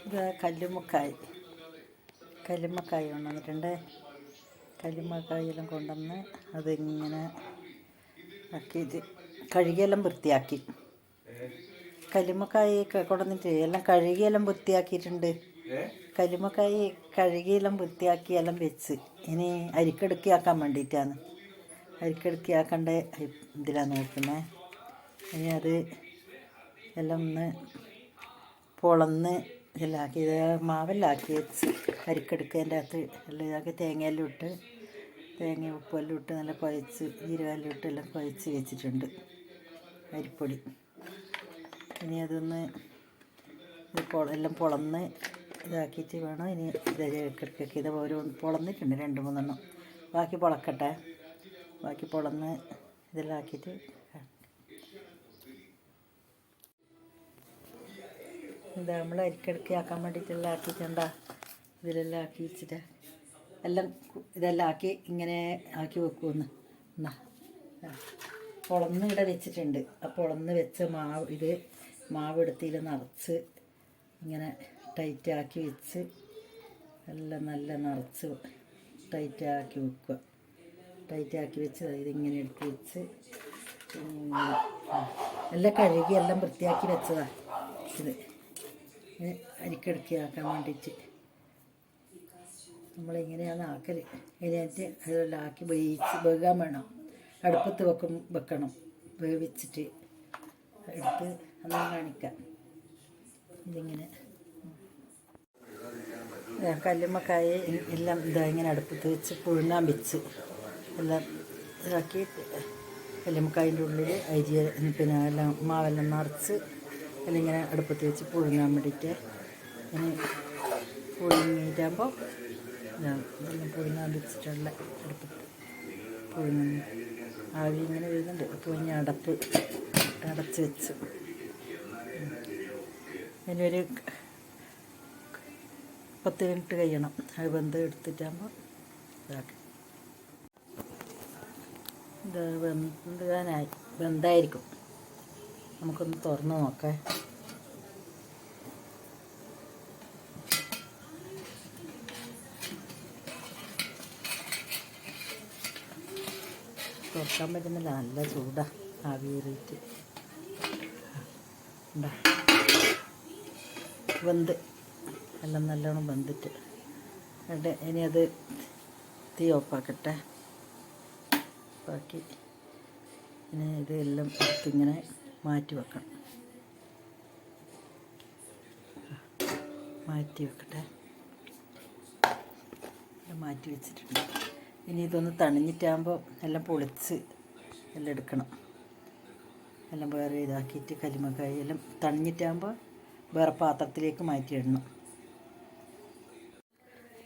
ഇത് കല്ലുമ്മക്കായ് കൊണ്ടുവന്നിട്ടുണ്ട്. കല്ലുമ്മക്കായെല്ലാം കൊണ്ടുവന്ന് അതിങ്ങനെ ആക്കിയിട്ട് കഴുകിയെല്ലാം വൃത്തിയാക്കി. കല്ലുമ്മക്കായ് കൊണ്ടുവന്നിട്ട് എല്ലാം കഴുകിയെല്ലാം വൃത്തിയാക്കിയിട്ടുണ്ട്. കല്ലുമ്മക്കായ് കഴുകിയെല്ലാം വൃത്തിയാക്കി എല്ലാം വെച്ച് ഇനി അരിക്കടുക്കി ആക്കാൻ വേണ്ടിയിട്ടാണ്. അരിക്കടുക്കി ആക്കേണ്ട ഇതിലാണ് നോക്കുന്നത്. ഇനി അത് എല്ലാം ഒന്ന് പൊളന്ന് ഇതെല്ലാം ആക്കി മാവെല്ലാം ആക്കി വെച്ച് അരിക്കടുക്കേൻ്റെ അകത്ത് എല്ലാം ഇതാക്കി തേങ്ങയെല്ലാം ഇട്ട് തേങ്ങ ഉപ്പെല്ലാം ഇട്ട് നല്ല കുഴച്ച് ജീരകമെല്ലാം ഇട്ട് എല്ലാം കുഴച്ച് വെച്ചിട്ടുണ്ട് അരിപ്പൊടി. ഇനി അതൊന്ന് എല്ലാം പൊളന്ന് ഇതാക്കിയിട്ട് വേണം ഇനി ഇതൊക്കെ ഇത് ഓരോ പൊളന്നിട്ടുണ്ട് 2-3 ബാക്കി പൊളക്കട്ടെ. ബാക്കി പൊളന്ന് ഇതെല്ലാം ആക്കിയിട്ട് എന്താ നമ്മൾ അരിക്കടുക്കി ആക്കാൻ വേണ്ടിയിട്ടെല്ലാം ആക്കിയിട്ടുണ്ടാ ഇതിലെല്ലാം ആക്കി വെച്ചിട്ട് എല്ലാം ഇതെല്ലാം ആക്കി ഇങ്ങനെ ആക്കി വെക്കുമെന്ന് എന്നാ പൊളന്ന് ഇവിടെ വെച്ചിട്ടുണ്ട്. ആ പൊളന്ന് വെച്ച മാവ് എടുത്തിയിൽ നിറച്ച് ഇങ്ങനെ ടൈറ്റാക്കി വെച്ച് എല്ലാം നല്ല നിറച്ച് ടൈറ്റാക്കി വെക്കുക. ടൈറ്റാക്കി വെച്ച് ഇതിങ്ങനെ എടുത്ത് വെച്ച് എല്ലാം കഴുകി എല്ലാം വൃത്തിയാക്കി വെച്ചതാണ് ഇത് അരിക്കടുക്കി ആക്കാൻ വേണ്ടിയിട്ട്. നമ്മളിങ്ങനെയാണ് ആക്കൽ. ഇതിനായിട്ട് അതെല്ലാം ആക്കി വേകാൻ വേണം. അടുപ്പത്ത് വെക്കണം വേവിച്ചിട്ട് എടുത്ത് അതെല്ലാം കാണിക്കാം. ഇതിങ്ങനെ കല്ലുമ്മക്കായ എല്ലാം ഇങ്ങനെ അടുപ്പത്ത് വെച്ച് പുഴുങ്ങാൻ വെച്ച് എല്ലാം ഇതാക്കി കല്ലുമ്മക്കായൻ്റെ ഉള്ളിൽ അരി പിന്നെ എല്ലാം മാവെല്ലാം നിറച്ച് എല്ലാം ഇങ്ങനെ അടുപ്പത്ത് വെച്ച് പുഴുങ്ങാൻ വേണ്ടിയിട്ട് ഇനി പുഴുങ്ങിയിട്ടാകുമ്പോൾ എല്ലാം പുഴുങ്ങാൻ വെച്ചിട്ടുള്ള അടുപ്പത്ത് പുഴുങ്ങുന്നു. ആവി ഇങ്ങനെ വരുന്നുണ്ട്. അപ്പോൾ ഇനി അടച്ച് വെച്ച് ഇനിയൊരു 10 മിനിറ്റ് കഴിയണം. അത് എടുത്തിട്ടാകുമ്പോൾ ഇതാക്കി ഇത് വെന്തായിരിക്കും. നമുക്കൊന്ന് തുറന്ന് നോക്കാം. തുറക്കാൻ പറ്റുന്നില്ല, നല്ല ചൂടാ ആവി കയറിയിട്ട്. വെന്ത് എല്ലാം നല്ലോണം വെന്തിട്ട് ഇനി അത് തീ ഓഫാക്കട്ടെ. ബാക്കി ഇനി ഇതെല്ലാം എടുത്തിങ്ങനെ മാറ്റി വെക്കണം. മാറ്റി വെക്കട്ടെ. മാറ്റി വെച്ചിട്ടുണ്ട്. ഇനി ഇതൊന്ന് തണിഞ്ഞിട്ടാകുമ്പോൾ എല്ലാം പൊളിച്ച് എല്ലാം എടുക്കണം. എല്ലാം വേറെ ഇതാക്കിയിട്ട് കല്ലുമ്മക്കായ എല്ലാം തണിഞ്ഞിട്ടാകുമ്പോൾ വേറെ പാത്രത്തിലേക്ക് മാറ്റിയിടണം.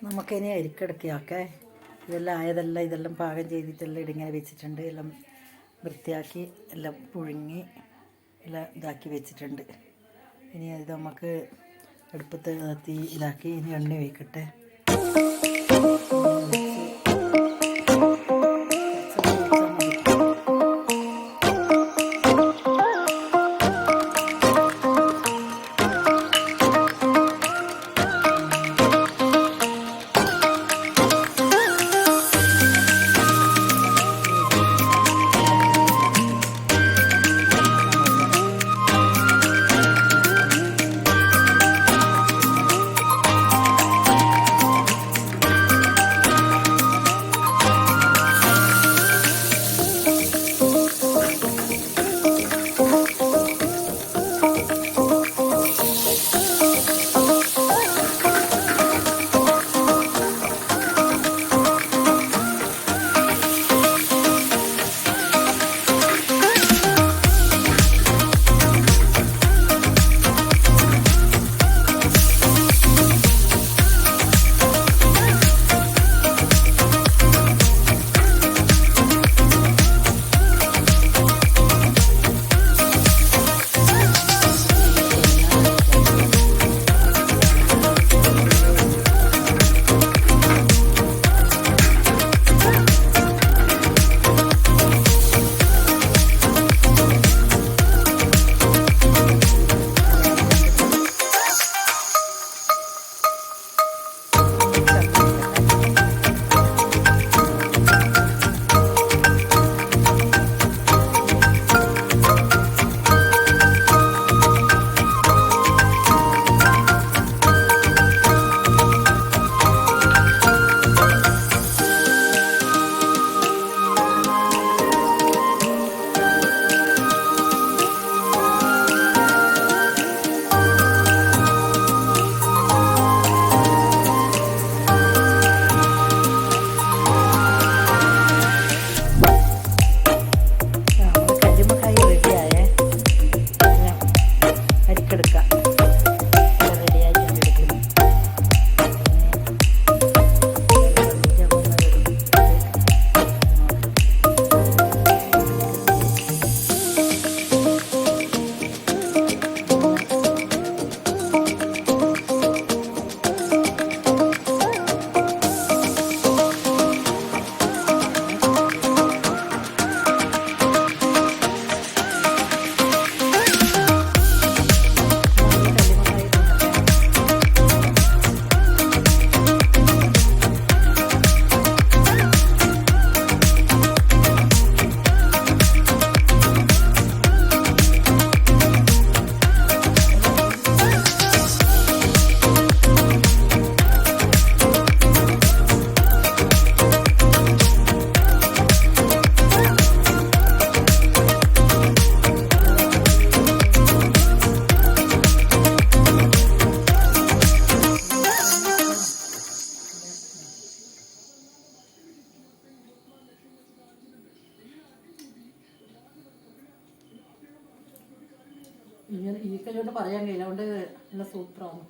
നമുക്കിനി അരിക്കടുക്കിയാക്കേ. ഇതെല്ലാം പാകം ചെയ്തിട്ടെല്ലാം ഇങ്ങനെ വെച്ചിട്ടുണ്ട്. എല്ലാം വൃത്തിയാക്കി എല്ലാം പുഴുങ്ങി എല്ലാം ഇതാക്കി വെച്ചിട്ടുണ്ട്. ഇനി ഇത് നമുക്ക് അടുപ്പത്ത് തീ ഇതാക്കി ഇനി എണ്ണ ഒഴിക്കട്ടെ. അരിക്കെടുക്കാം. റെഡി ആയിട്ടുണ്ട് എടുക്കുന്നു. ഇങ്ങനെ ഈ കല്ലോട്ട് പറയാൻ കഴിയില്ല, അതുകൊണ്ട് നല്ല സൂപ്പറാണ്.